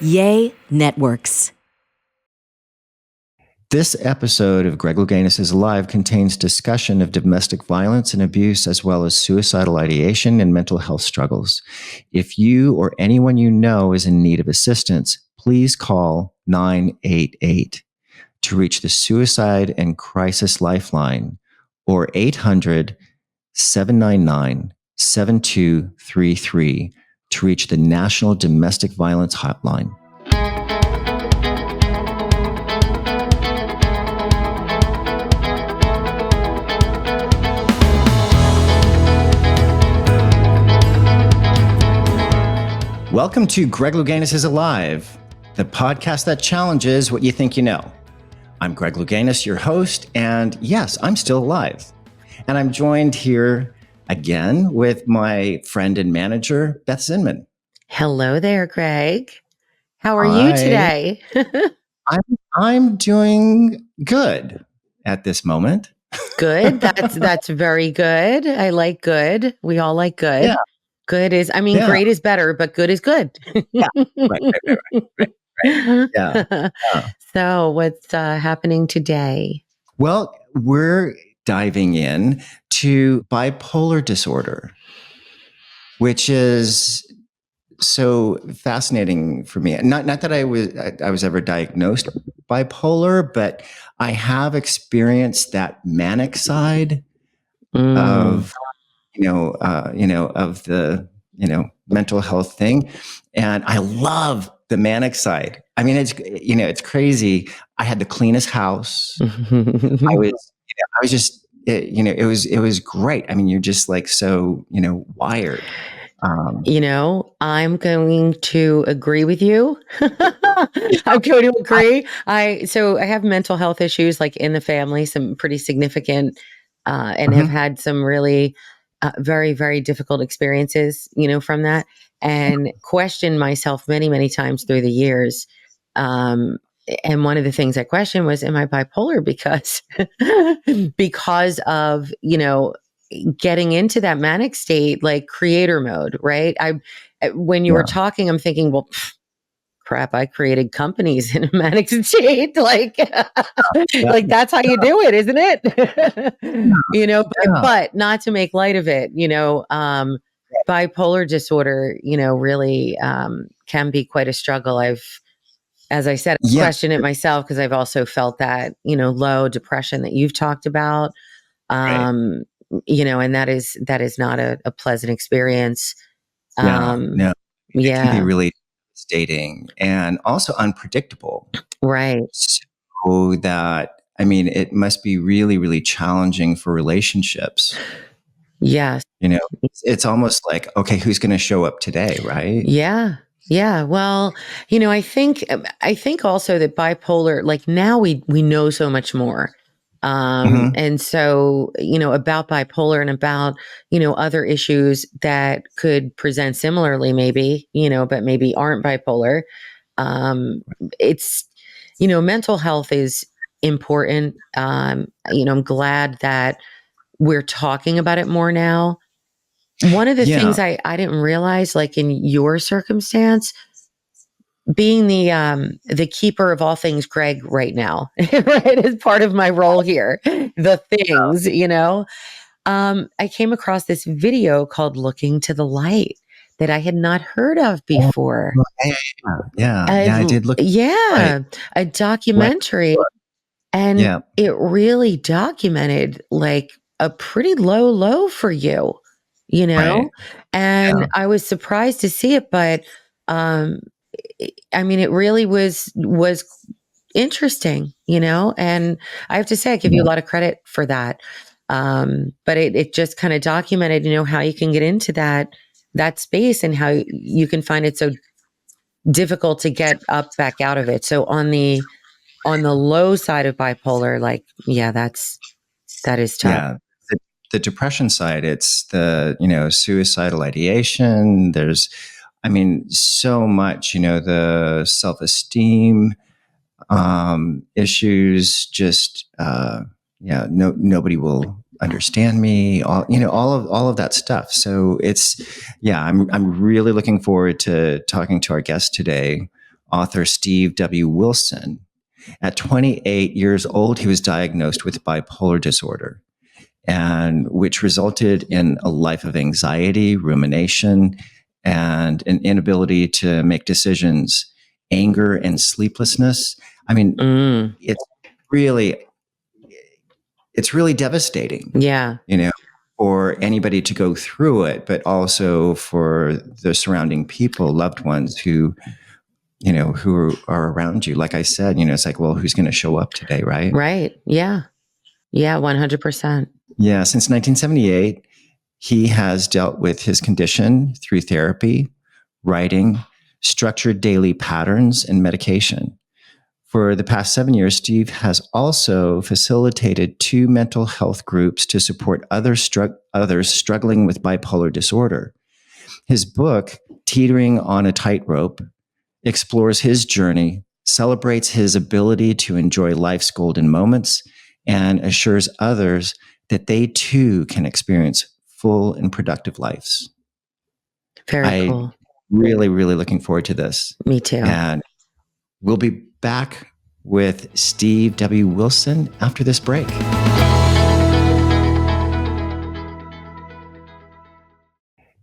Yay Networks. This episode of Greg Louganis is Alive contains discussion of domestic violence and abuse, as well as suicidal ideation and mental health struggles. If you or anyone you know is in need of assistance, please call 988 to reach the Suicide and Crisis Lifeline or 800-799-7233 to reach the National Domestic Violence Hotline. Welcome to Greg Louganis is Alive, the podcast that challenges what you think you know. I'm Greg Louganis, your host, and yes, I'm still alive. And I'm joined here again with my friend and manager, Beth Zinman. Hello there, Greg. How are you today? I'm doing good at this moment. Good. That's very good. I like good. We all like good. Yeah. Good is, great is better, but good is good. Yeah. Right. Yeah. So what's happening today? Well, we're diving in to bipolar disorder, which is so fascinating for me. Not that I was ever diagnosed bipolar, but I have experienced that manic side of of the mental health thing, and I love the manic side. I mean, it's crazy. I had the cleanest house. I was just it was great. I mean, you're just like so wired. I'm going to agree with you. I'm going to agree. I have mental health issues like in the family, some pretty significant, and have had some really very, very difficult experiences, from that, and questioned myself many, many times through the years. And one of the things I questioned was, am I bipolar? Because of, getting into that manic state, like creator mode, right? When you were talking, I'm thinking, well, crap, I created companies in a manic state. Like that's how you do it, isn't it? But not to make light of it, bipolar disorder, really can be quite a struggle. As I said, questioned it myself because I've also felt that, low depression that you've talked about. And that is not a pleasant experience. It can be really devastating and also unpredictable. Right. So that, it must be really, really challenging for relationships. Yes. It's almost like, okay, who's going to show up today? Right. Yeah. Yeah. Well, I think also that bipolar, like now we know so much more. And so, about bipolar and about, other issues that could present similarly, maybe, but maybe aren't bipolar. It's, mental health is important. I'm glad that we're talking about it more now. One of the things I didn't realize, like in your circumstance, being the keeper of all things Greg right now, right, is part of my role here. The things, I came across this video called "Looking to the Light" that I had not heard of before. I did look. A documentary, and it really dodocumented like a pretty low for you, and I was surprised to see it, but it really was interesting, and I have to say, I give you a lot of credit for that. But it just kind of documented, how you can get into that space and how you can find it so difficult to get back out of it. So on the low side of bipolar, like, that is tough. Yeah. The depression side, it's the, suicidal ideation. There's, so much, the self-esteem issues, just, nobody will understand me, all of that stuff. So it's, I'm really looking forward to talking to our guest today author Steve W. Wilson. At 28 years old, he was diagnosed with bipolar disorder, and which resulted in a life of anxiety, rumination, and an inability to make decisions, anger, and sleeplessness. I mean, it's really devastating. Yeah. For anybody to go through it, but also for the surrounding people, loved ones who are around you. Like I said, it's like, well, who's going to show up today, right? Right. Yeah. Yeah, 100%. Yeah, since 1978, he has dealt with his condition through therapy, writing, structured daily patterns, and medication. For the past 7 years, Steve has also facilitated 2 mental health groups to support others struggling with bipolar disorder. His book, Teetering on a Tightrope, explores his journey, celebrates his ability to enjoy life's golden moments, and assures others that they too can experience full and productive lives. Very cool. Really, really looking forward to this. Me too. And we'll be back with Steve W. Wilson after this break.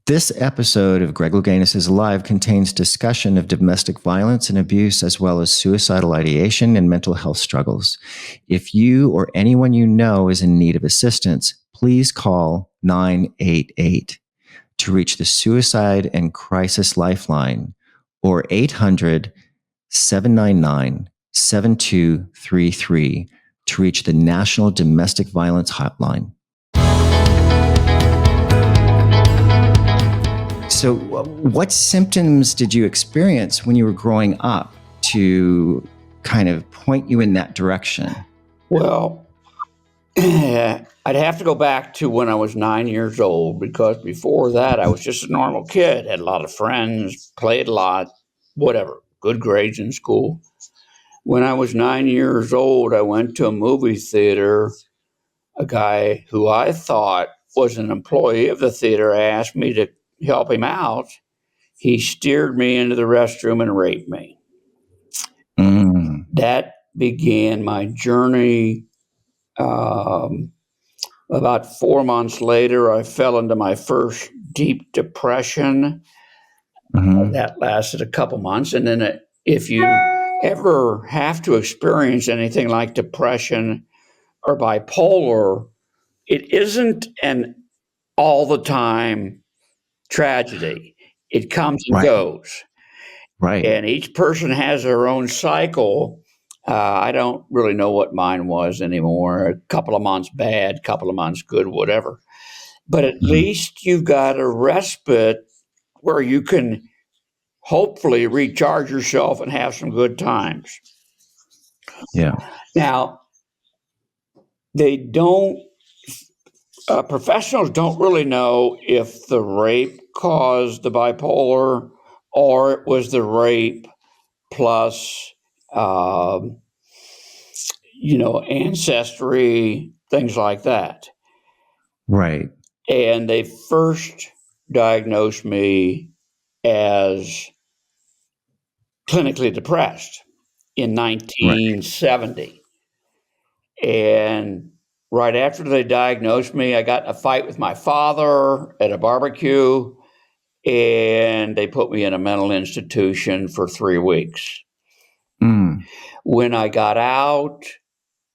This episode of Greg Louganis is Alive contains discussion of domestic violence and abuse, as well as suicidal ideation and mental health struggles. If you or anyone you know is in need of assistance, please call 988 to reach the Suicide and Crisis Lifeline, or 800-799-7233 to reach the National Domestic Violence Hotline. So what symptoms did you experience when you were growing up to kind of point you in that direction? Well, I'd have to go back to when I was 9 years old, because before that I was just a normal kid, had a lot of friends, played a lot, whatever, good grades in school. When I was 9 years old, I went to a movie theater. A guy who I thought was an employee of the theater asked me to help him out. He steered me into the restroom and raped me. That began my journey. About 4 months later, I fell into my first deep depression. That lasted a couple months. And then if you ever have to experience anything like depression or bipolar, it isn't an all the time tragedy. It comes and goes. Right. And each person has their own cycle. I don't really know what mine was anymore. A couple of months bad, a couple of months good, whatever. But at least you've got a respite where you can hopefully recharge yourself and have some good times. Yeah. Now, professionals don't really know if the rape caused the bipolar or it was the rape plus, ancestry, things like that. Right. And they first diagnosed me as clinically depressed in 1970. And right after they diagnosed me, I got in a fight with my father at a barbecue, and they put me in a mental institution for 3 weeks. When I got out,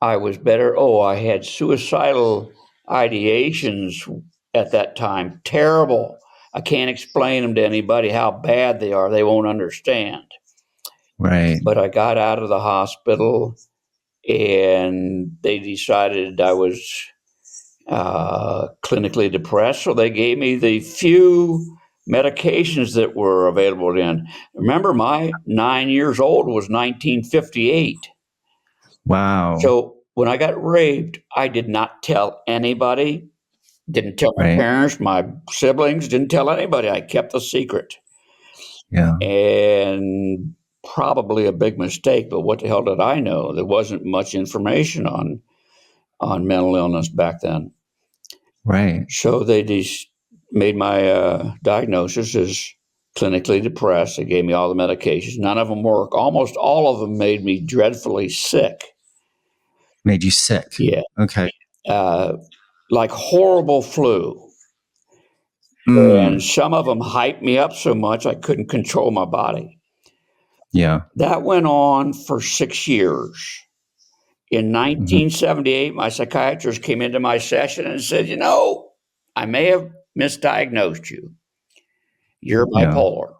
I was better. I had suicidal ideations at that time. Terrible. I can't explain them to anybody how bad they are. They won't understand. Right. But I got out of the hospital, and they decided I was clinically depressed. So they gave me the few medications that were available then. Remember, my 9 years old was 1958. Wow. So when I got raped, I did not tell anybody, didn't tell my parents, my siblings, didn't tell anybody. I kept the secret. Yeah. And probably a big mistake, but what the hell did I know? There wasn't much information on mental illness back then. Right. So they just made my diagnosis as clinically depressed. They gave me all the medications. None of them work. Almost all of them made me dreadfully sick. Made you sick? Yeah. Okay. Like horrible flu. And some of them hyped me up so much I couldn't control my body. Yeah. That went on for 6 years. In 1978, my psychiatrist came into my session and said, I may have misdiagnosed you. You're bipolar.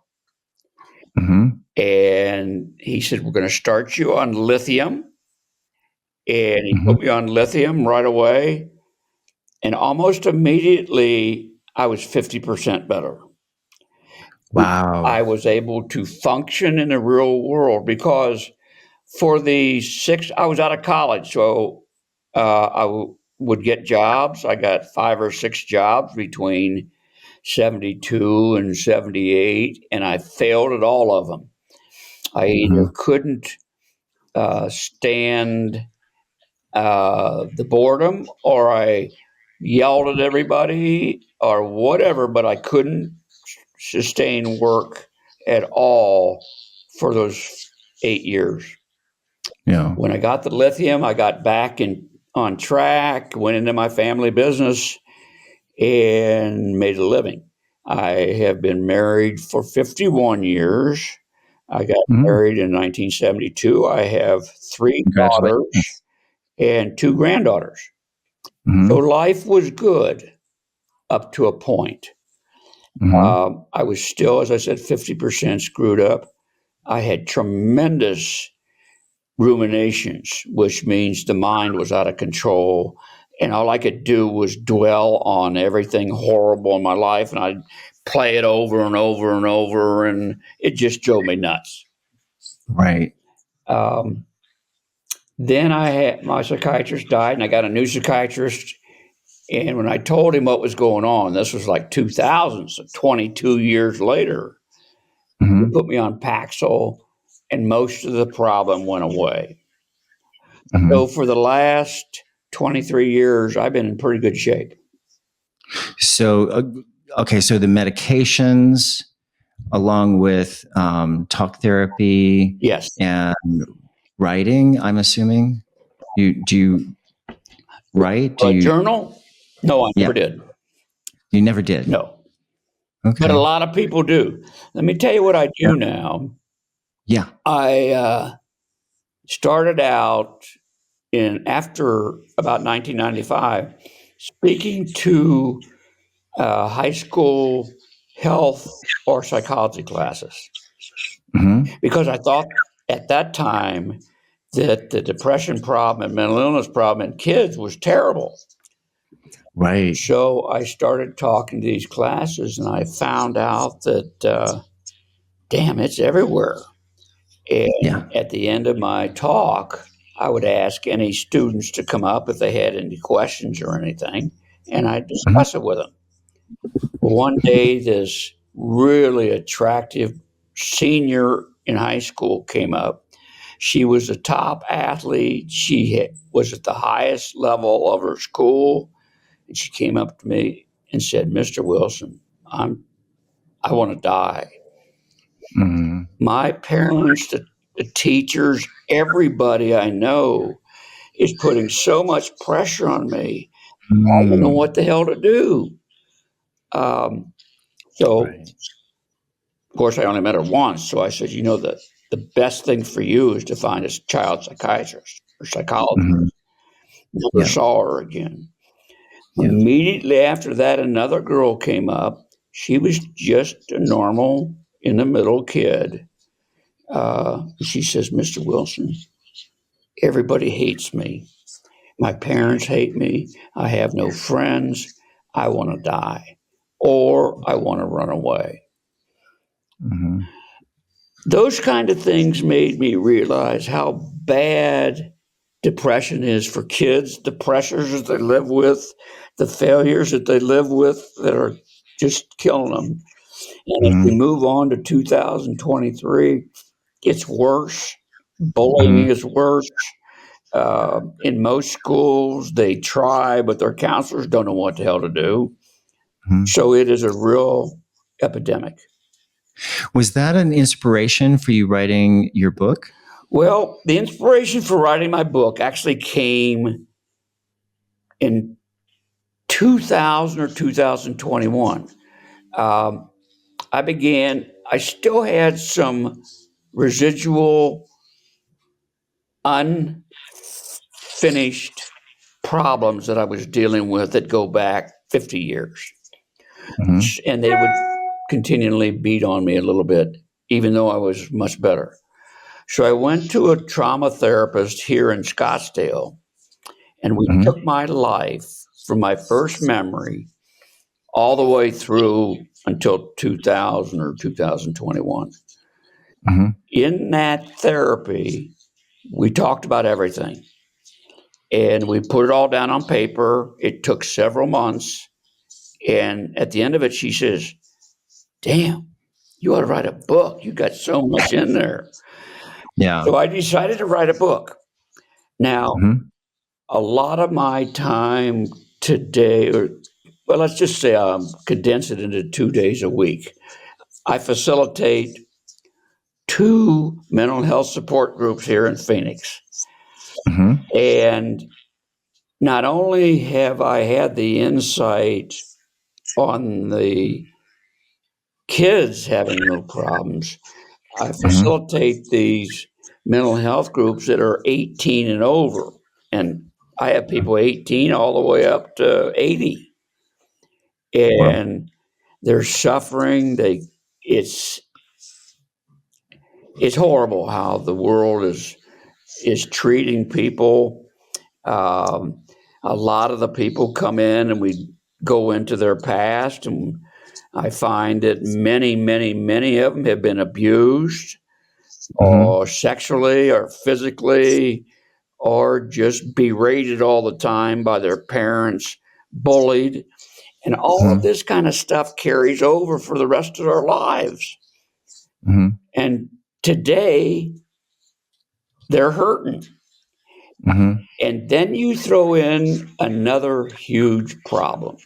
And he said, we're going to start you on lithium. And he put me on lithium right away. And almost immediately, I was 50% better. Wow. I was able to function in the real world because for the 6, I was out of college. So would get jobs. I got 5 or 6 jobs between 72 and 78, and I failed at all of them. I either couldn't stand the boredom, or I yelled at everybody, or whatever, but I couldn't sustain work at all for those 8 years. Yeah. When I got the lithium, I got back on track, went into my family business, and made a living. I have been married for 51 years. I got married in 1972. I have 3 daughters and 2 granddaughters. So life was good up to a point. I was still, as I said, 50% screwed up. I had tremendous ruminations, which means the mind was out of control. And all I could do was dwell on everything horrible in my life. And I'd play it over and over and over. And it just drove me nuts. Right. Then my psychiatrist died, and I got a new psychiatrist. And when I told him what was going on, this was like 2000, so 22 years later, he put me on Paxil, and most of the problem went away. So for the last 23 years, I've been in pretty good shape. So, okay, so the medications, along with talk therapy, Yes, and writing, I'm assuming. Do you write? Do a you journal? No, I never did. You never did? No, Okay. but a lot of people do. Let me tell you what I do now. Yeah. I started out after about 1995, speaking to high school health or psychology classes, because I thought at that time that the depression problem and mental illness problem in kids was terrible. Right. So I started talking to these classes, and I found out that, damn, it's everywhere. And at the end of my talk, I would ask any students to come up if they had any questions or anything, and I'd discuss it with them. One day, this really attractive senior in high school came up. She was a top athlete. She was at the highest level of her school. And she came up to me and said, Mr. Wilson, I want to die. My parents, the teachers, everybody I know is putting so much pressure on me. I don't know what the hell to do. So, of course, I only met her once. So I said, the best thing for you is to find a child psychiatrist or psychologist. Never saw her again. Immediately after that, another girl came up. She was just a normal, in the middle kid. She says, Mr. Wilson, everybody hates me. My parents hate me. I have no friends. I want to die, or I want to run away. Those kind of things made me realize how bad depression is for kids, the pressures that they live with, the failures that they live with that are just killing them. And as we move on to 2023, it's worse. Bullying is worse. In most schools, they try, but their counselors don't know what the hell to do. So it is a real epidemic. Was that an inspiration for you writing your book? Well, the inspiration for writing my book actually came in 2000 or 2021. I still had some residual unfinished problems that I was dealing with that go back 50 years. Mm-hmm. And they would continually beat on me a little bit, even though I was much better. So I went to a trauma therapist here in Scottsdale, and we Mm-hmm. took my life from my first memory all the way through until 2000 or 2021. Mm-hmm. In that therapy, we talked about everything and we put it all down on paper. It took several months. And at the end of it, she says, "Damn, you ought to write a book. You got so much in there." Yeah. So I decided to write a book. Now, Mm-hmm. a lot of my time today, well, let's just say condense it into 2 days a week. I facilitate 2 mental health support groups here in Phoenix. Mm-hmm. And not only have I had the insight on the kids having no problems, I Mm-hmm. facilitate these mental health groups that are 18 and over. And I have people 18 all the way up to 80. Wow. And they're suffering. It's it's horrible how the world is treating people. Um, a lot of the people come in and we go into their past, and I find that many of them have been abused Mm-hmm. or sexually or physically or just berated all the time by their parents, bullied. And all of Mm-hmm. this kind of stuff carries over for the rest of their lives. Mm-hmm. And today, they're hurting. Mm-hmm. And then you throw in another huge problem,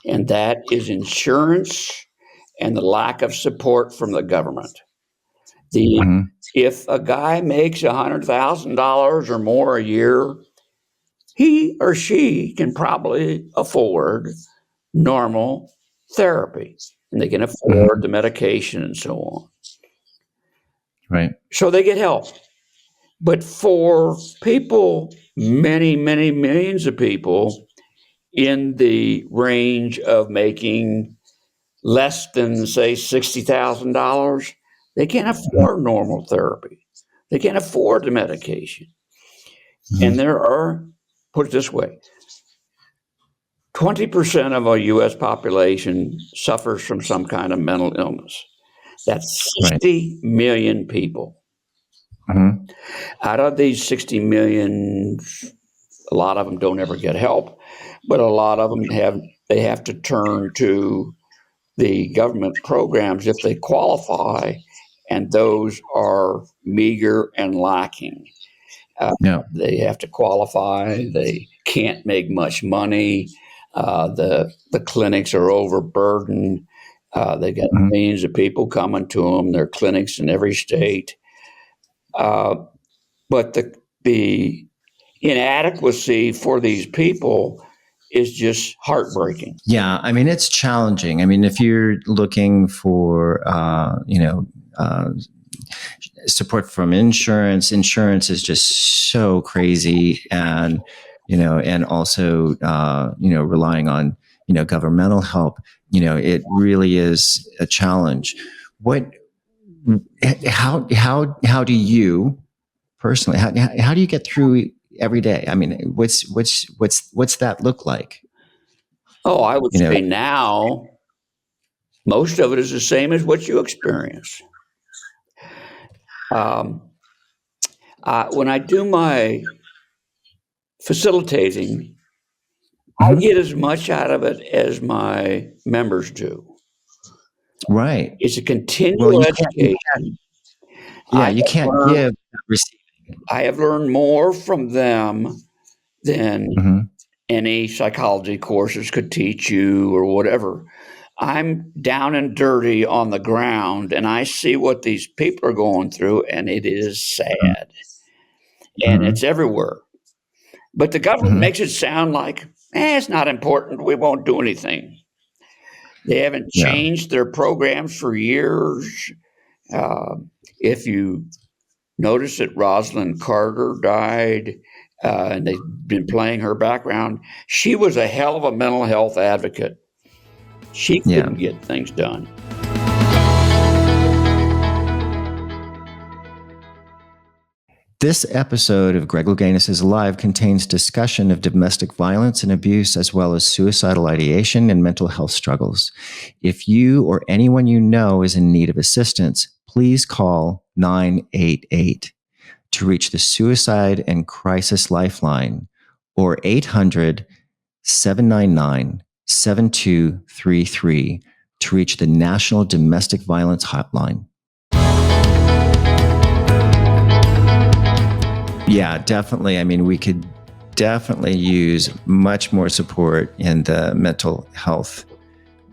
and that is insurance and the lack of support from the government. The Mm-hmm. If a guy makes $100,000 or more a year, he or she can probably afford normal therapy, and they can afford Mm-hmm. the medication and so on. Right. So they get help. But for people, many millions of people in the range of making less than, say, $60,000, they can't Mm-hmm. afford normal therapy. They can't afford the medication. Mm-hmm. And there are, put it this way, 20% of our US population suffers from some kind of mental illness. That's Right. 60 million people. Mm-hmm. Out of these 60 million, a lot of them don't ever get help, but a lot of them have to turn to the government programs if they qualify, and those are meager and lacking. Yeah. They have to qualify. They can't make much money. The clinics are overburdened. They got Mm-hmm. millions of people coming to them. There are clinics in every state, uh, but the inadequacy for these people is just heartbreaking. Yeah, I mean, it's challenging. I mean, if you're looking for, support from insurance, insurance is just so crazy, and and also, relying on, governmental help. It really is a challenge. What, how do you personally, how do you get through every day? I mean, what's that look like? Oh, I would You know, say now most of it is the same as what you experience. Um, when I do my facilitating, I Mhm. get as much out of it as my members do. Right. It's a Well, continual you can't, education. yeah, I you have can't learned, give without receiving. I have learned more from them than Mhm. any psychology courses could teach you or whatever. I'm down and dirty on the ground, and I see what these people are going through, and it is sad. And Mhm. it's everywhere. But the government Mhm. makes it sound like, it's not important. We won't do anything. They haven't Yeah. changed their programs for years. Uh, if you notice that Rosalind Carter died, and they've been playing her background, she was a hell of a mental health advocate. She Yeah. couldn't get things done. This episode of Greg Louganis is Alive contains discussion of domestic violence and abuse, as well as suicidal ideation and mental health struggles. If you or anyone you know is in need of assistance, please call 988 to reach the Suicide and Crisis Lifeline, or 800-799-7233 to reach the National Domestic Violence Hotline. Yeah, definitely. I mean, we could definitely use much more support in the mental health,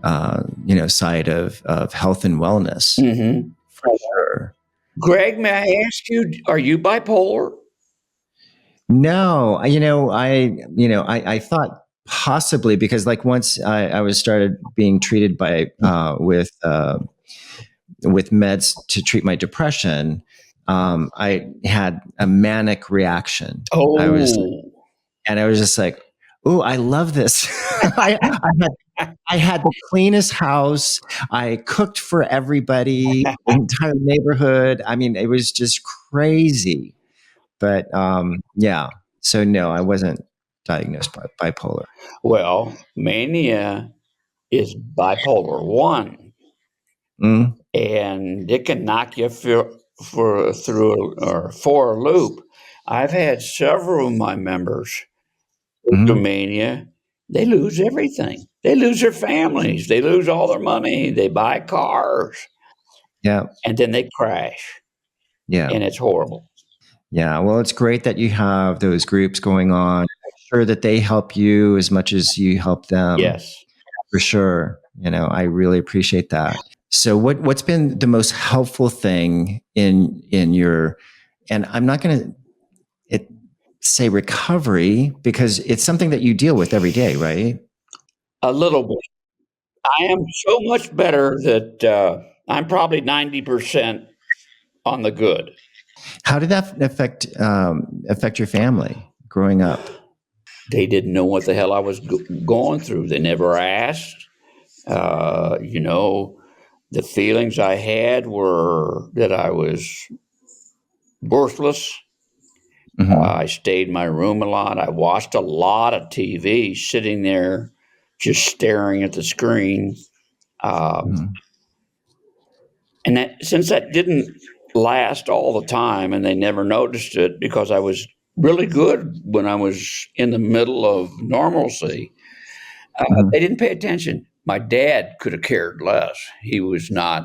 side of health and wellness. Mm-hmm. For sure. Greg, may I ask you, are you bipolar? No, I thought possibly, because like once I was started being treated by with meds to treat my depression, I had a manic reaction. I was just like, "Ooh, I love this!" I had the cleanest house. I cooked for everybody, the entire neighborhood. I mean, it was just crazy. But yeah, so no, I wasn't diagnosed by bipolar. Well, mania is bipolar 1, Mm, and it can knock you for a loop. I've had several of my members with mhm. mania. They lose everything. They lose their families. They lose all their money. They buy cars, Yeah, and then they crash, yeah, and it's horrible. yeah. Well, it's great that you have those groups going on. I'm sure that they help you as much as you help them. Yes. For sure. I really appreciate that. So what's been the most helpful thing in your, and I'm not going to say recovery, because it's something that you deal with every day, right? A little bit. I am so much better that I'm probably 90% on the good. How did that affect your family growing up? They didn't know what the hell I was going through. They never asked. The feelings I had were that I was worthless. Mm-hmm. I stayed in my room a lot. I watched a lot of TV, sitting there just staring at the screen. Um, Mm-hmm. and since that didn't last all the time, and they never noticed it because I was really good when I was in the middle of normalcy, Mm-hmm. they didn't pay attention. My dad could have cared less. He was not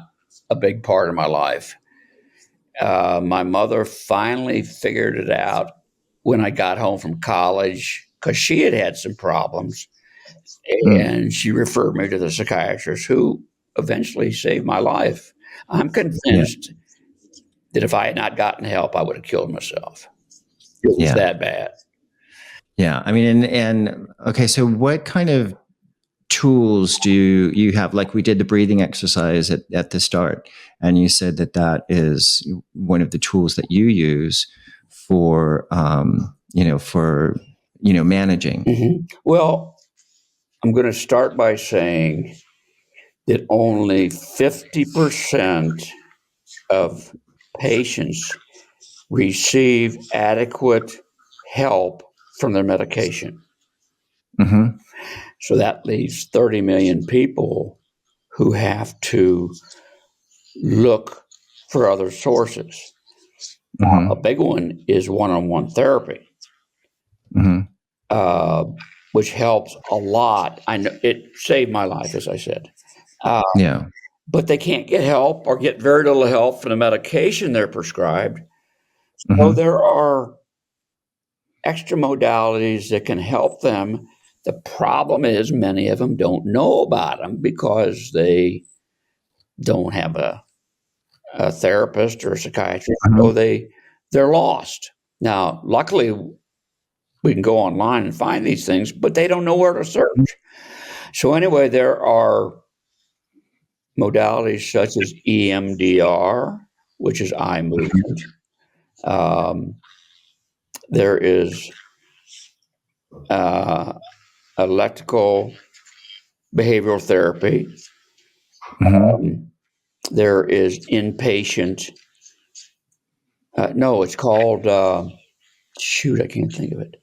a big part of my life. My mother finally figured it out when I got home from college, because she had had some problems, Mm. and she referred me to the psychiatrist, who eventually saved my life. I'm Yeah, convinced that if I had not gotten help, I would have killed myself. It was yeah, that bad. yeah. I mean, and okay, so what kind of tools do you have? Like, we did the breathing exercise at the start, and you said that is one of the tools that you use for managing. Mm-hmm. Well, I'm going to start by saying that only 50% of patients receive adequate help from their medication. Mm-hmm. So that leaves 30 million people who have to look for other sources. A Mm-hmm. big one is one-on-one therapy, Mm-hmm. which helps a lot. I know it saved my life, as I said. Yeah. But they can't get help, or get very little help from the medication they're prescribed. So Mm-hmm. there are extra modalities that can help them The problem is many of them don't know about them because they don't have a therapist or a psychiatrist, so they're lost. Now, luckily, we can go online and find these things, but they don't know where to search. So anyway, there are modalities such as EMDR, which is eye movement. There is electrical behavioral therapy. There is inpatient. No, it's called. Shoot, I can't think of it.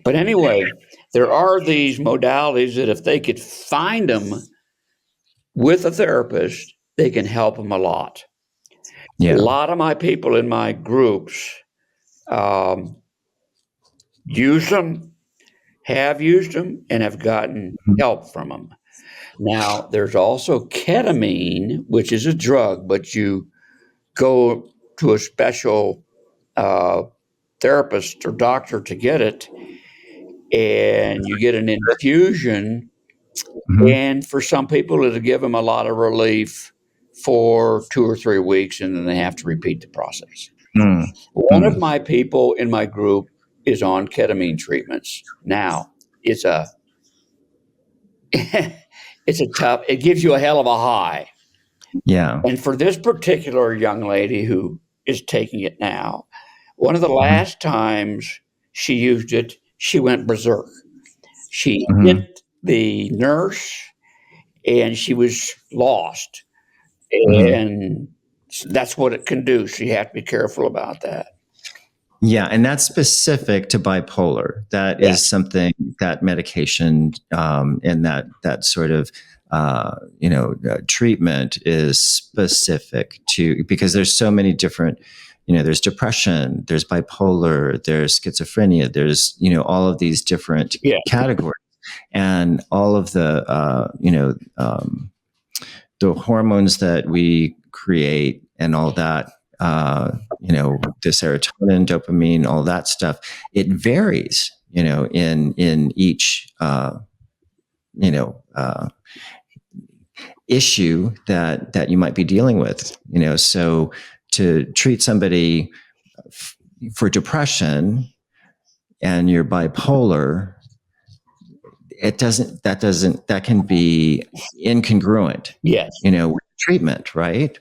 But anyway, there are these modalities that if they could find them with a therapist, they can help them a lot. Yeah. A lot of my people in my groups use them, have used them, and have gotten help from them. Now, there's also ketamine, which is a drug, but you go to a special therapist or doctor to get it, and you get an infusion. And for some people, it'll give them a lot of relief for 2 or 3 weeks, and then they have to repeat the process. One of my people in my group is on ketamine treatments. Now, it's a tough, it gives you a hell of a high. Yeah. And for this particular young lady who is taking it now, one of the last times she used it, she went berserk. She hit the nurse and she was lost. And that's what it can do. So you have to be careful about that. Yeah, and that's specific to bipolar. That is something that medication and that sort of treatment is specific to, because there's so many different. There's depression, there's bipolar, there's schizophrenia, there's all of these different categories, and all of the the hormones that we create and all that. The serotonin, dopamine, all that stuff, it varies, in each, issue that you might be dealing with, so to treat somebody for depression and you're bipolar, that can be incongruent, with treatment, right?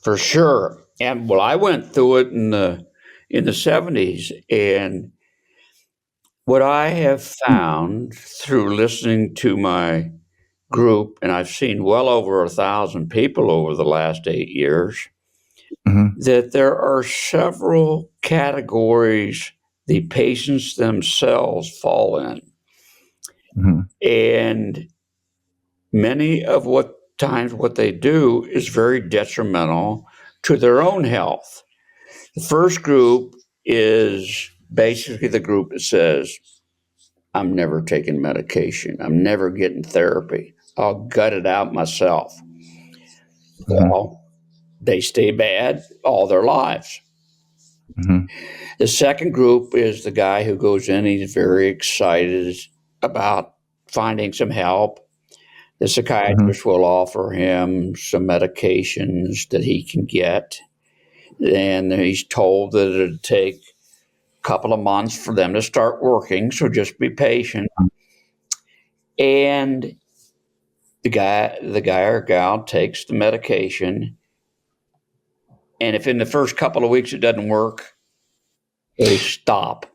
For sure. And well, I went through it in the 70s, and what I have found through listening to my group, and I've seen well over 1,000 people over the last 8 years, that there are several categories the patients themselves fall in. And many of what they do is very detrimental to their own health. The first group is basically the group that says, I'm never taking medication. I'm never getting therapy. I'll gut it out myself. Well, they stay bad all their lives. The second group is the guy who goes in, he's very excited about finding some help. The psychiatrist will offer him some medications that he can get. And he's told that it'll take a couple of months for them to start working, so just be patient. And the guy or gal takes the medication, and if in the first couple of weeks it doesn't work, they stop.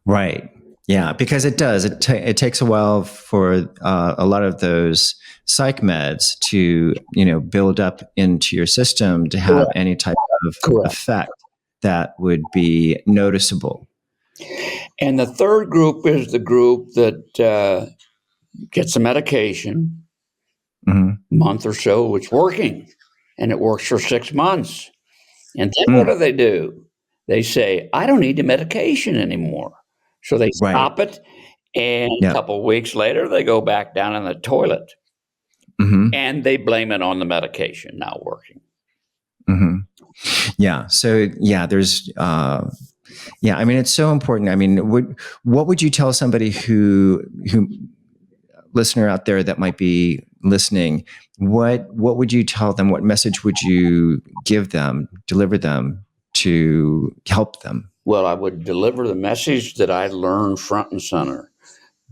Right. Yeah, because it does. It takes a while for a lot of those psych meds to build up into your system to have any type of effect that would be noticeable. And the third group is the group that gets the medication, month or so, it's working, and it works for 6 months. And then what do? They say, I don't need the medication anymore. So they stop it, and a couple of weeks later, they go back down in the toilet. And they blame it on the medication not working. Yeah. So, there's Yeah, I mean, it's so important. I mean, what would you tell somebody who listener out there that might be listening? What would you tell them? What message would you give them, deliver them to help them? Well, I would deliver the message that I learned front and center.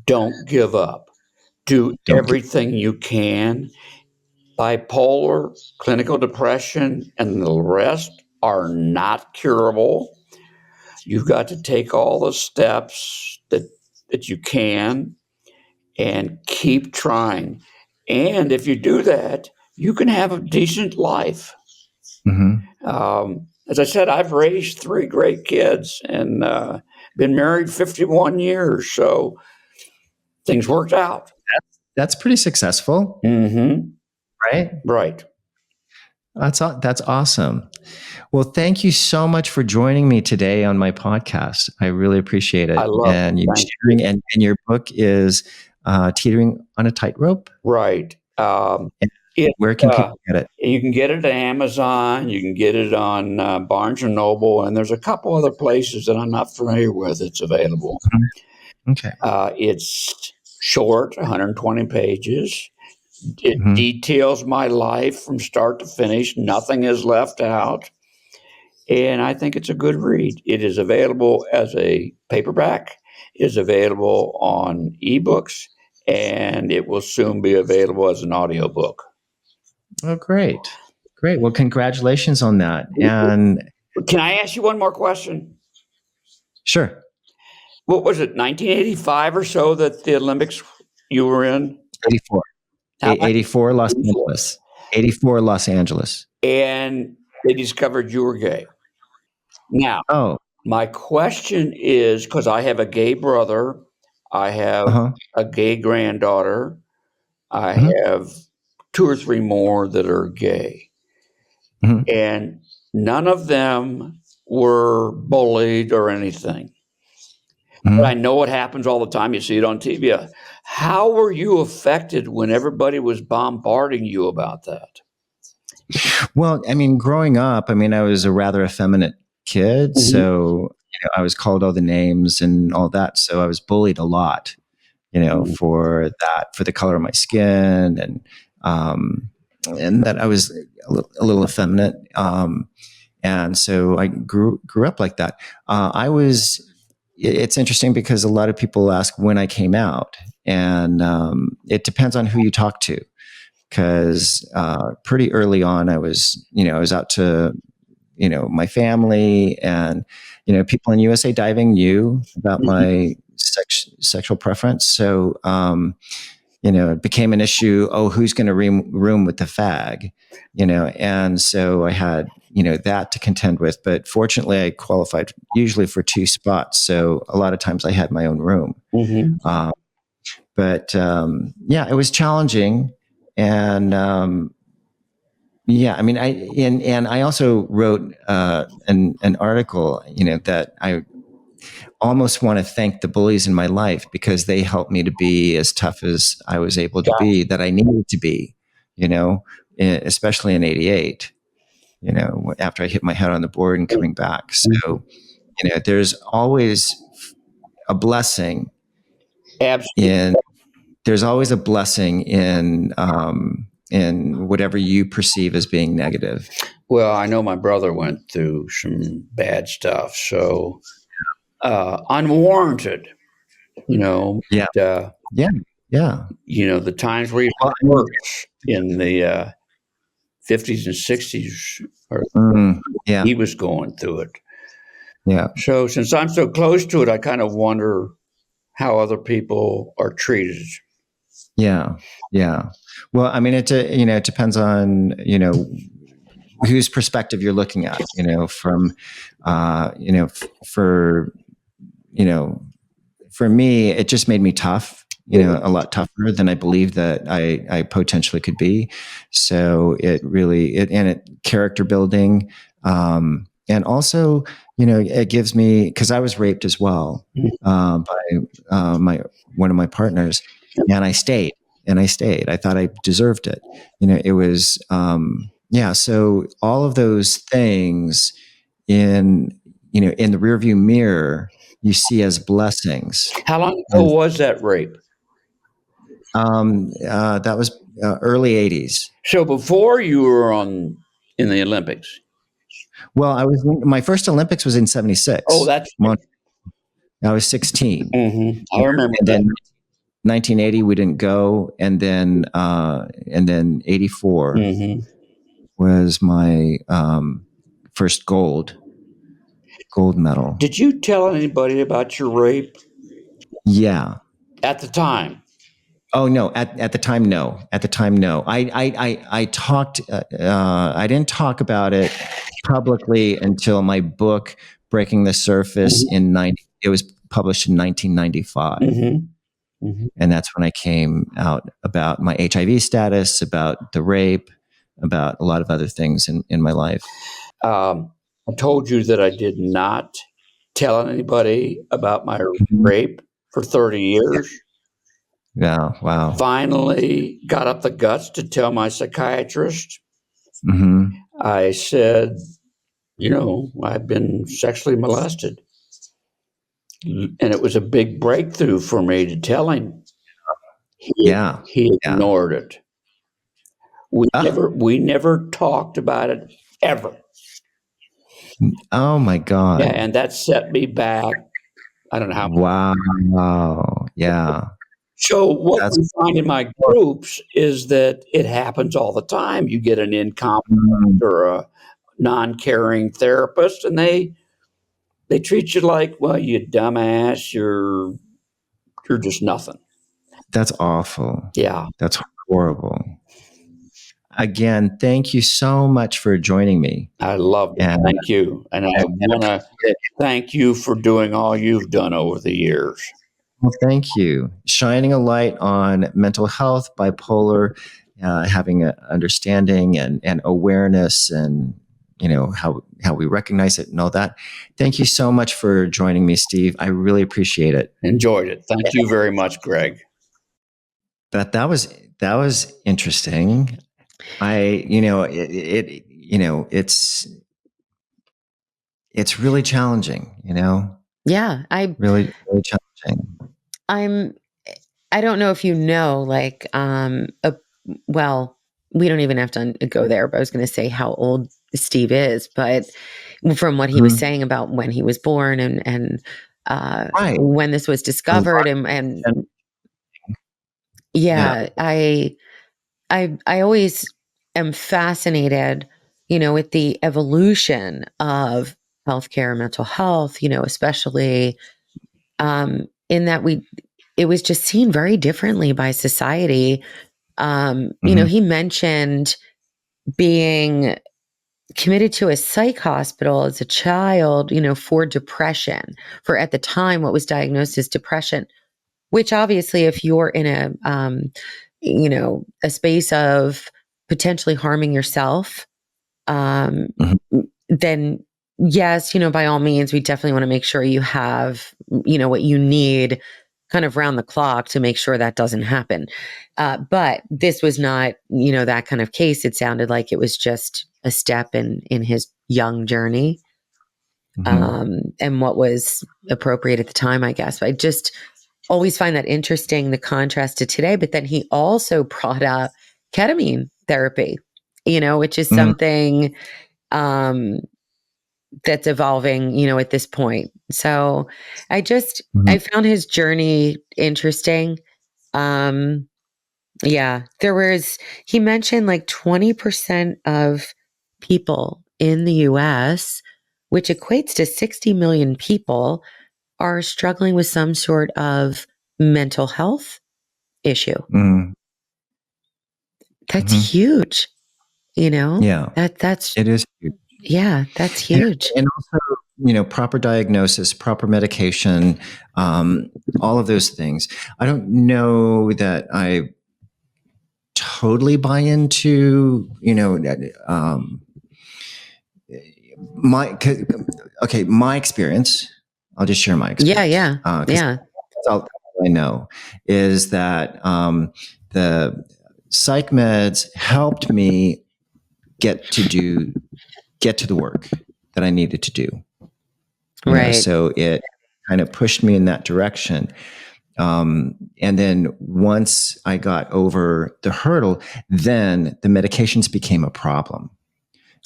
Don't give up. Do everything you can. Bipolar, clinical depression, and the rest are not curable. You've got to take all the steps that you can and keep trying. And if you do that, you can have a decent life. As I said, I've raised 3 great kids and been married 51 years. So things worked out. That's pretty successful, right? Right. That's awesome. Well, thank you so much for joining me today on my podcast. I really appreciate it. I love and it. Teetering, and your book is Teetering on a Tightrope. Right. Where can people get it? You can get it at Amazon. You can get it on Barnes & Noble. And there's a couple other places that I'm not familiar with. It's available. Okay. It's short, 120 pages. It details my life from start to finish. Nothing is left out. And I think it's a good read. It is available as a paperback. It is available on ebooks. And it will soon be available as an audiobook. Oh, great. Great. Well, congratulations on that. And can I ask you one more question? Sure. What was it, 1985 or so that the Olympics you were in? 84. 84 Los Angeles. 84 Los Angeles. And they discovered you were gay. Now, my question is, because I have a gay brother, I have a gay granddaughter, I have 2 or 3 more that are gay. And none of them were bullied or anything. But I know it happens all the time. You see it on TV. How were you affected when everybody was bombarding you about that? Well, I mean, growing up, I mean, I was a rather effeminate kid. So, I was called all the names and all that. So I was bullied a lot, for that, for the color of my skin and that I was a little effeminate. And so I grew up like that. It's interesting because a lot of people ask when I came out, and it depends on who you talk to. Because pretty early on, I was out to, my family, and people in USA Diving knew about my sexual preference. So it became an issue. Oh, who's going to room with the fag? And so I had that to contend with. But fortunately, I qualified usually for 2 spots. So a lot of times I had my own room. But it was challenging. And I mean, I also wrote an article, that I almost want to thank the bullies in my life because they helped me to be as tough as I was able to be, that I needed to be, especially in '88, after I hit my head on the board and coming back. So, there's always a blessing. Absolutely. There's always a blessing in whatever you perceive as being negative. Well, I know my brother went through some bad stuff, so unwarranted, Yeah. The times where he worked in the 50s and 60s, he was going through it. Yeah. So since I'm so close to it, I kind of wonder how other people are treated. Yeah. Well, I mean, it depends on whose perspective you're looking at. For me, it just made me tough. A lot tougher than I believed that I potentially could be. So it character building, and also it gives me, because I was raped as well by one of my partners, and I stayed. I thought I deserved it. It was, so all of those things in in the rearview mirror, you see as blessings. How long ago was that rape? That was early 80s. So before you were in the Olympics. Well, my first Olympics was in 76. Oh, that's I was 16. Mm-hmm. I remember and that. then 1980 we didn't go, and then 84 Mm-hmm. was my first gold medal. Did you tell anybody about your rape? Yeah. At the time? Oh no! At the time, no. At the time, no. I talked. I didn't talk about it publicly until my book "Breaking the Surface" It was published in 1995, and that's when I came out about my HIV status, about the rape, about a lot of other things in my life. I told you that I did not tell anybody about my rape for 30 years. Yeah. Wow. Finally got up the guts to tell my psychiatrist. Mm-hmm. I said, I've been sexually molested. And it was a big breakthrough for me to tell him. He ignored it. We never talked about it ever. Oh my God. Yeah, and that set me back. I don't know how. Wow. Yeah. So what we find in my groups is that it happens all the time. You get an incompetent or a non-caring therapist, and they treat you like, well, you dumbass, you're just nothing. That's awful. Yeah. That's horrible. Again, thank you so much for joining me. I love it. Thank you. And I want to thank you for doing all you've done over the years. Well, thank you. Shining a light on mental health, bipolar, having an understanding and awareness, and how we recognize it and all that. Thank you so much for joining me, Steve. I really appreciate it. Enjoyed it. Thank you very much, Greg. But that was interesting. It's really challenging, Yeah, really challenging. I don't know if well, we don't even have to go there, but I was going to say how old Steve is, but from what he was saying about when he was born and Right. when this was discovered and yeah, I always am fascinated, with the evolution of healthcare and mental health, especially in that it was just seen very differently by society. He mentioned being committed to a psych hospital as a child, for depression, for at the time what was diagnosed as depression, which obviously if you're in a space of potentially harming yourself, then yes, by all means, we definitely want to make sure you have, what you need kind of round the clock to make sure that doesn't happen. But this was not, that kind of case. It sounded like it was just a step in his young journey, and what was appropriate at the time, I guess. But I just always find that interesting, the contrast to today. But then he also brought up ketamine therapy, which is something that's evolving, at this point. So I found his journey interesting. Yeah, he mentioned like 20% of people in the US, which equates to 60 million people, are struggling with some sort of mental health issue. That's huge, Yeah. That's it is huge. Yeah, that's huge. And also, proper diagnosis, proper medication, all of those things. I don't know that I totally buy into, my experience. I'll just share my experience. Yeah. That's all I know is that the psych meds helped me get to the work that I needed to do. Right. So it kind of pushed me in that direction. And then once I got over the hurdle, then the medications became a problem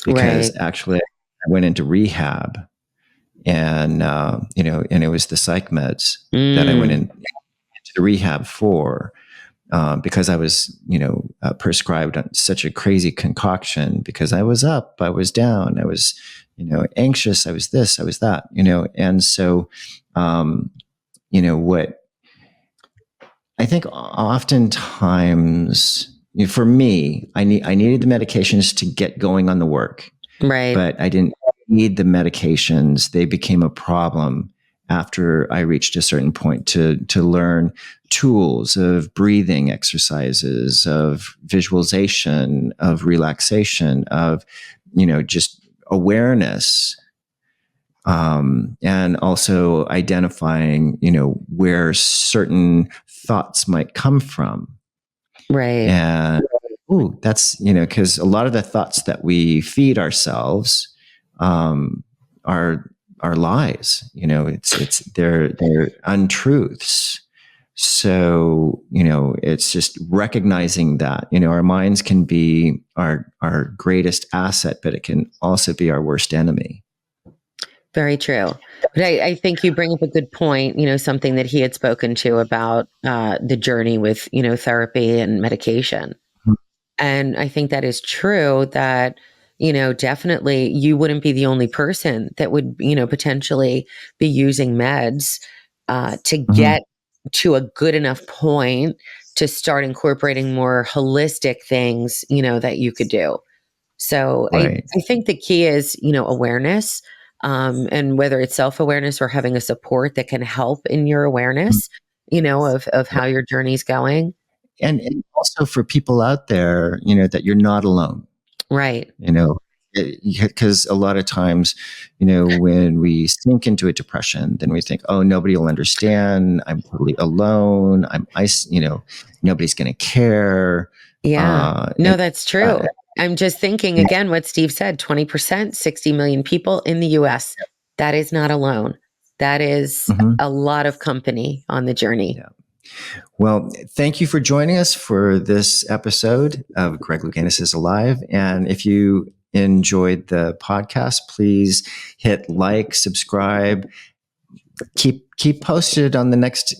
because Right. actually I went into rehab, and and it was the psych meds that I went into the rehab for, because I was prescribed such a crazy concoction, because I was up, I was down, I was anxious, I was this, I was that, and so what I think oftentimes, for me, I needed the medications to get going on the work, Right. but I didn't need the medications. They became a problem after I reached a certain point to learn tools of breathing exercises, of visualization, of relaxation, of just awareness. And also identifying, where certain thoughts might come from. Right. And that's, because a lot of the thoughts that we feed ourselves are lies. They're untruths. So, it's just recognizing that, our minds can be our greatest asset, but it can also be our worst enemy. Very true. But I think you bring up a good point, something that he had spoken to about the journey with, therapy and medication. Mhm. And I think that is true that, definitely you wouldn't be the only person that would, potentially be using meds to get to a good enough point to start incorporating more holistic things, that you could do. So Right. I think the key is, awareness, and whether it's self-awareness or having a support that can help in your awareness, of how your journey's going. And also for people out there, that you're not alone, Right. because a lot of times, when we sink into a depression, then we think, oh, nobody will understand. I'm totally alone. Nobody's going to care. Yeah. No, And that's true. I'm just thinking again what Steve said, 20%, 60 million people in the US. That is not alone. That is a lot of company on the journey. Yeah. Well, thank you for joining us for this episode of Greg Louganis is Alive. And if you enjoyed the podcast, please hit like, subscribe, keep posted on the next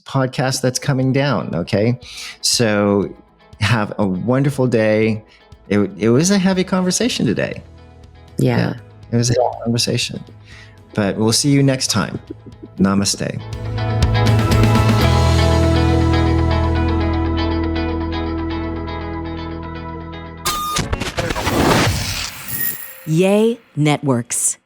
podcast that's coming down. Okay. So have a wonderful day. It was a heavy conversation today. Yeah. It was a heavy conversation, but we'll see you next time. Namaste. Yay Networks.